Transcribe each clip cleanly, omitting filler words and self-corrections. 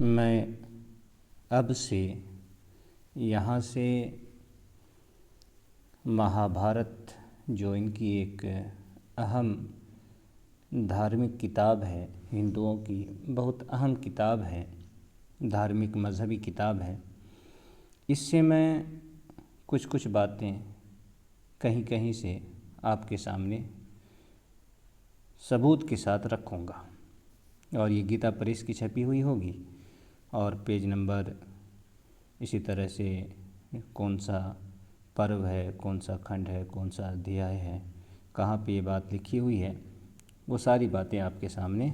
मैं अब से यहाँ से महाभारत, जो इनकी एक अहम धार्मिक किताब है, हिंदुओं की बहुत अहम किताब है, धार्मिक मज़हबी किताब है, इससे मैं कुछ कुछ बातें कहीं कहीं से आपके सामने सबूत के साथ रखूँगा। और ये गीता प्रेस की छपी हुई होगी और पेज नंबर इसी तरह से कौन सा पर्व है, कौन सा खंड है, कौन सा अध्याय है, कहाँ पे ये बात लिखी हुई है, वो सारी बातें आपके सामने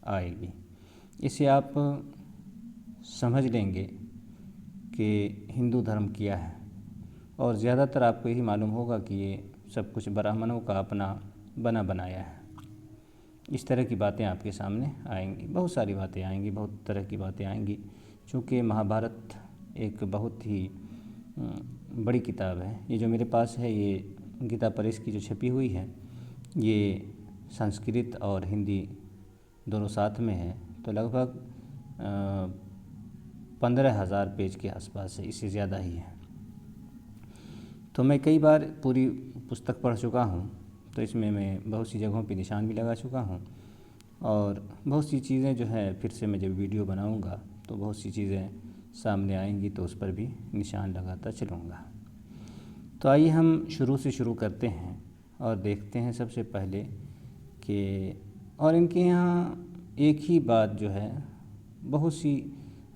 आएगी। इसे आप समझ लेंगे कि हिंदू धर्म क्या है। और ज़्यादातर आपको यही मालूम होगा कि ये सब कुछ ब्राह्मणों का अपना बना बनाया है। इस तरह की बातें आपके सामने आएंगी, बहुत सारी बातें आएंगी, बहुत तरह की बातें आएंगी। चूँकि महाभारत एक बहुत ही बड़ी किताब है। ये जो मेरे पास है, ये गीता प्रेस की जो छपी हुई है, ये संस्कृत और हिंदी दोनों साथ में है, तो लगभग 15,000 पेज के आसपास है, इससे ज़्यादा ही है। तो मैं कई बार पूरी पुस्तक पढ़ चुका हूँ, तो इसमें मैं बहुत सी जगहों पे निशान भी लगा चुका हूँ। और बहुत सी चीज़ें जो है फिर से मैं जब वीडियो बनाऊँगा तो बहुत सी चीज़ें सामने आएंगी, तो उस पर भी निशान लगाता चलूँगा। तो आइए हम शुरू से शुरू करते हैं और देखते हैं सबसे पहले कि और इनके यहाँ एक ही बात जो है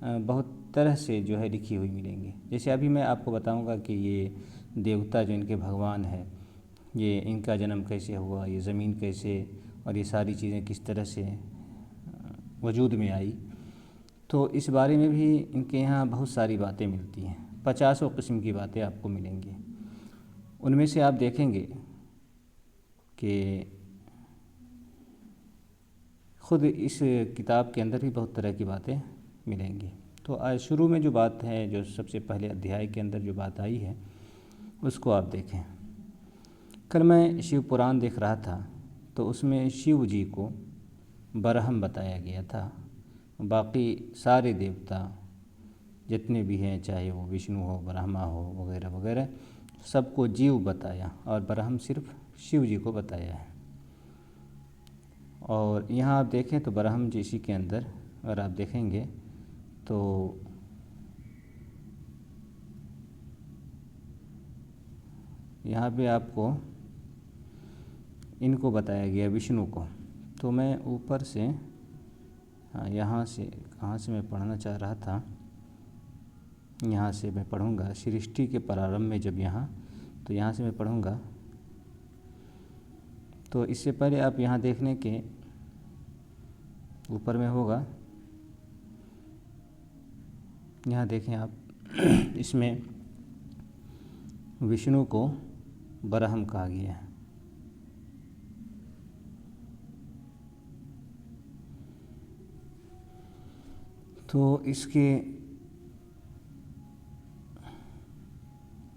बहुत तरह से जो है लिखी हुई मिलेंगी। जैसे अभी मैं आपको बताऊंगा कि ये देवता जो इनके भगवान है, ये इनका जन्म कैसे हुआ, ये ज़मीन कैसे और ये सारी चीज़ें किस तरह से वजूद में आई, तो इस बारे में भी इनके यहाँ बहुत सारी बातें मिलती हैं। 50 किस्म की बातें आपको मिलेंगी। उनमें से आप देखेंगे कि ख़ुद इस किताब के अंदर भी बहुत तरह की बातें मिलेंगी। तो आज शुरू में जो बात है, जो सबसे पहले अध्याय के अंदर जो बात आई है, उसको आप देखें। कल मैं शिव पुराण देख रहा था, तो उसमें शिव जी को बरहम बताया गया था। बाकी सारे देवता जितने भी हैं, चाहे वो विष्णु हो, ब्रह्मा हो, वगैरह वगैरह, सबको जीव बताया और बरहम सिर्फ शिव जी को बताया है। और यहाँ आप देखें तो बरहम जी इसी के अंदर अगर आप देखेंगे तो यहाँ पे आपको इनको बताया गया, विष्णु को। तो मैं ऊपर से यहाँ से कहाँ से मैं पढ़ना चाह रहा था, यहाँ से मैं पढ़ूँगा सृष्टि के प्रारंभ में, जब यहाँ तो यहाँ से मैं पढ़ूँगा। तो इससे पहले आप यहाँ देखने के ऊपर में होगा, यहाँ देखें आप इसमें विष्णु को बरहम कहा गया है। तो इसके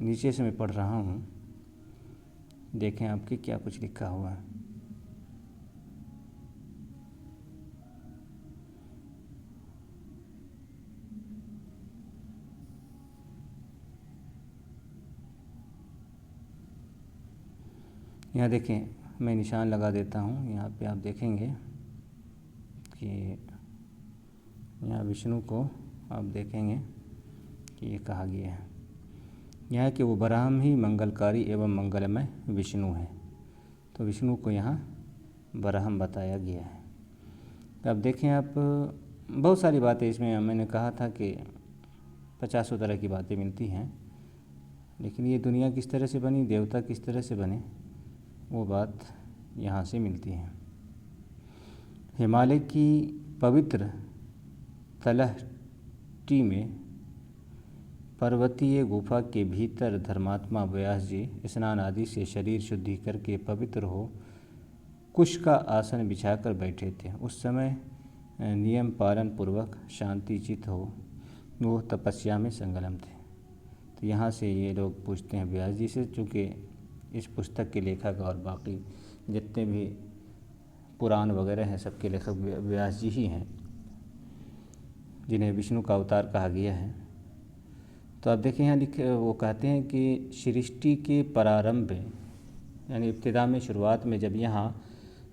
नीचे से मैं पढ़ रहा हूँ, देखें आपके क्या कुछ लिखा हुआ है। यहाँ देखें, मैं निशान लगा देता हूँ। यहाँ पे आप देखेंगे कि यहाँ विष्णु को आप देखेंगे कि ये कहा गया है यहाँ कि वो बरहम ही मंगलकारी एवं मंगलमय विष्णु है। तो विष्णु को यहाँ बरहम बताया गया है। अब देखें आप, बहुत सारी बातें इसमें, मैंने कहा था कि 50 तरह की बातें मिलती हैं, लेकिन ये दुनिया किस तरह से बनी, देवता किस तरह से बने, वो बात यहाँ से मिलती है। हिमालय की पवित्र तलहटी में पर्वतीय गुफा के भीतर धर्मात्मा व्यास जी स्नान आदि से शरीर शुद्धि करके पवित्र हो कुश का आसन बिछाकर बैठे थे। उस समय नियम पालन पूर्वक शांति चित हो वो तपस्या में संलग्न थे। तो यहाँ से ये लोग पूछते हैं व्यास जी से, चूँकि इस पुस्तक के लेखक और बाकी जितने भी पुराण वगैरह हैं, सबके लेखक व्यास जी ही हैं। जिन्हें विष्णु का अवतार कहा गया है। तो आप देखें यहाँ लिखे, वो कहते हैं कि सृष्टि के प्रारंभ यानी इब्तिदा में, शुरुआत में, जब यहाँ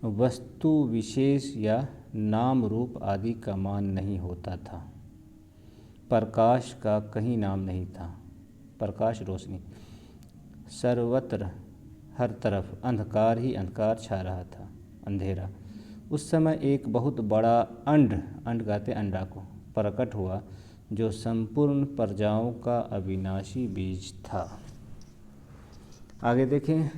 वस्तु विशेष या नाम रूप आदि का मान नहीं होता था, प्रकाश का कहीं नाम नहीं था, प्रकाश रोशनी, सर्वत्र हर तरफ अंधकार ही अंधकार छा रहा था, अंधेरा, उस समय एक बहुत बड़ा अंड कहते अंडा को प्रकट हुआ, जो संपूर्ण प्रजाओं का अविनाशी बीज था। आगे देखें,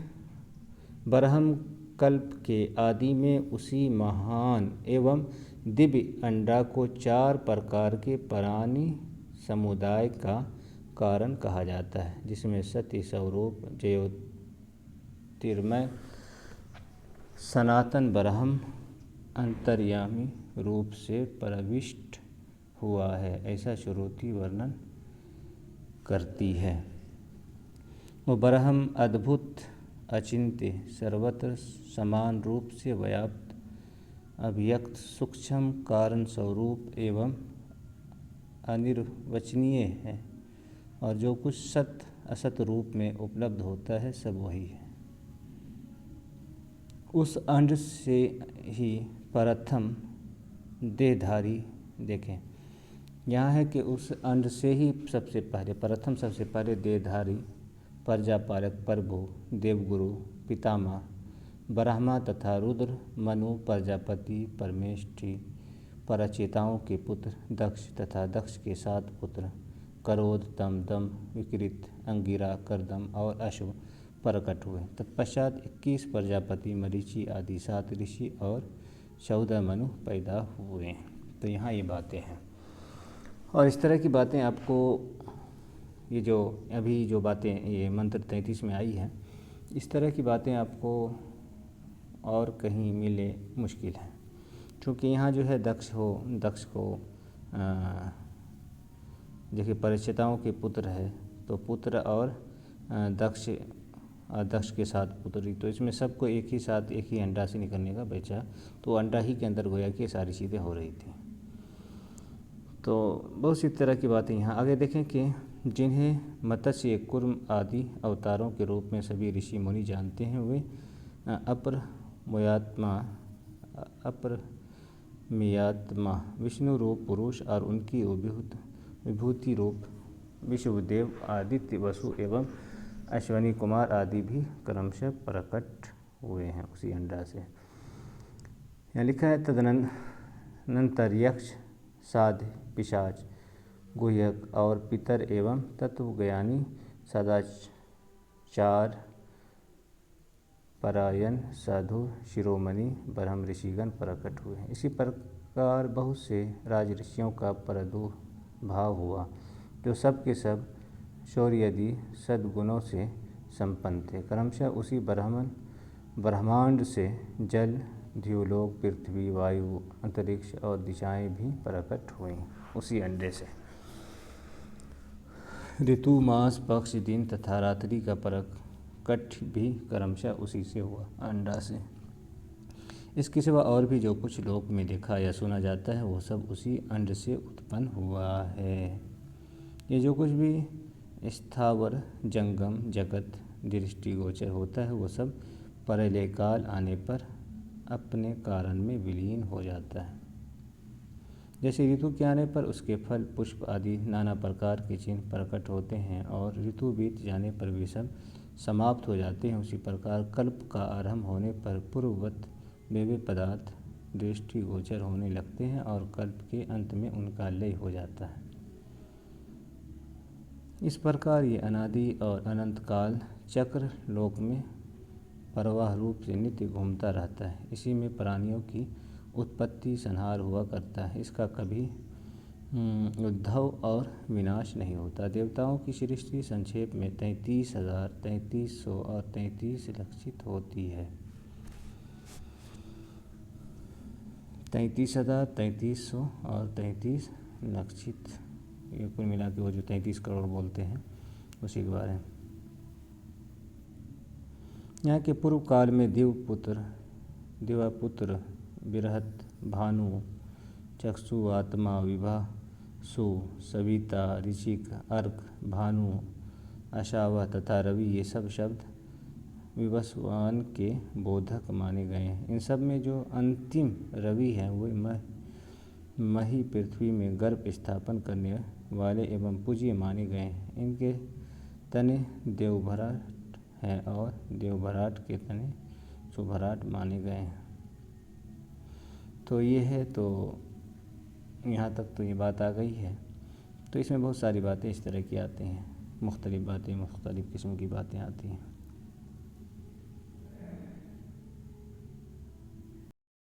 ब्रह्म कल्प के आदि में उसी महान एवं दिव्य अंडा को 4 प्रकार के प्राणी समुदाय का कारण कहा जाता है, जिसमें सत्य स्वरूप ज्योतिर्मय सनातन ब्रह्म अंतर्यामी रूप से प्रविष्ट हुआ है, ऐसा श्रुति वर्णन करती है। वो ब्रह्म अद्भुत, अचिंत्य, सर्वत्र समान रूप से व्याप्त, अव्यक्त, सूक्ष्म, कारण स्वरूप एवं अनिर्वचनीय है, और जो कुछ सत असत रूप में उपलब्ध होता है सब वही है। उस अंड से ही प्रथम देहधारी, देखें यहाँ है कि उस अंड से ही सबसे पहले देहधारी, प्रजापालक, प्रभु, देवगुरु, पितामह, ब्रह्मा तथा रुद्र, मनु, प्रजापति, परमेष्ठी, परचेताओं के पुत्र दक्ष तथा दक्ष के 7 पुत्र करोध, दम, विकृत, अंगिरा, करदम और अश्व प्रकट हुए। तत्पश्चात 21 प्रजापति, मरीचि आदि 7 ऋषि और 14 मनु पैदा हुए। तो यहाँ ये बातें हैं, और इस तरह की बातें आपको, ये जो अभी जो बातें ये मंत्र 33 में आई हैं, इस तरह की बातें आपको और कहीं मिले मुश्किल है, क्योंकि यहाँ जो है दक्ष को देखिए परिचिताओं के पुत्र है, तो पुत्र और दक्ष के 7 पुत्री, तो इसमें सबको एक ही अंडा से निकलने का बचा, तो अंडा ही के अंदर गोया कि सारी चीज़ें हो रही थी। तो बहुत सी तरह की बातें यहाँ आगे देखें कि जिन्हें मत्स्य, कूर्म आदि अवतारों के रूप में सभी ऋषि मुनि जानते हैं, वे अपरमेयात्मा विष्णु रूप पुरुष और उनकी विभूति रूप विश्वदेव, आदित्य, वसु एवं अश्वनी कुमार आदि भी क्रमशः प्रकट हुए हैं उसी अंडा से। यहाँ लिखा है, तदनंतर यक्ष, साध, पिशाच, गुह्यक और पितर एवं तत्वज्ञानी, सदाचार परायण, साधु, शिरोमणि, ब्रह्म ऋषिगण प्रकट हुए। इसी प्रकार बहुत से राजऋषियों का प्रादुर्भाव हुआ, जो सब के सब शौर्यादि सद्गुणों से संपन्न थे। क्रमशः उसी ब्रह्मांड से जल, द्युलोक, पृथ्वी, वायु, अंतरिक्ष और दिशाएं भी प्रकट हुई उसी अंडे से। ऋतु, मास, पक्ष, दिन तथा रात्रि का प्रकट भी क्रमशः उसी से हुआ, अंडा से। इसके सिवा और भी जो कुछ लोक में देखा या सुना जाता है, वो सब उसी अंड से उत्पन्न हुआ है। ये जो कुछ भी स्थावर जंगम जगत दृष्टिगोचर होता है, वो सब प्रलय काल आने पर अपने कारण में विलीन हो जाता है। जैसे ऋतु के आने पर उसके फल, पुष्प आदि नाना प्रकार के चिन्ह प्रकट होते हैं और ऋतु बीत जाने पर वे सब समाप्त हो जाते हैं, उसी प्रकार कल्प का आरंभ होने पर पूर्ववत वे पदार्थ दृष्टिगोचर होने लगते हैं और कल्प के अंत में उनका लय हो जाता है। इस प्रकार ये अनादि और अनंत काल चक्र लोक में प्रवाह रूप से नित्य घूमता रहता है। इसी में प्राणियों की उत्पत्ति संहार हुआ करता है, इसका कभी उद्भव और विनाश नहीं होता। देवताओं की सृष्टि संक्षेप में 33,000, 3300 और 33 लक्षित होती है। 33,000, 3300 और 33 लक्षित, ये कुल मिला के वो जो 33 करोड़ बोलते हैं उसी के बारे में। यहाँ के पूर्व काल में दिवापुत्र, बिरहत, भानु, चक्षु, आत्मा, विभा, सु, सविता, ऋचिक, अर्क, भानु, अशावा तथा रवि ये सब शब्द विवस्वान के बोधक माने गए हैं। इन सब में जो अंतिम रवि है वो मही पृथ्वी में गर्भ स्थापन करने वाले एवं पूज्य माने गए हैं। इनके तने देवभराट हैं और देवभराट के तने सुभराट माने गए हैं। तो ये है, तो यहाँ तक तो ये बात आ गई है। तो इसमें बहुत सारी बातें इस तरह की आती हैं, मुख्तलिफ़ बातें, मुख्तलिफ़ किस्म की बातें आती हैं।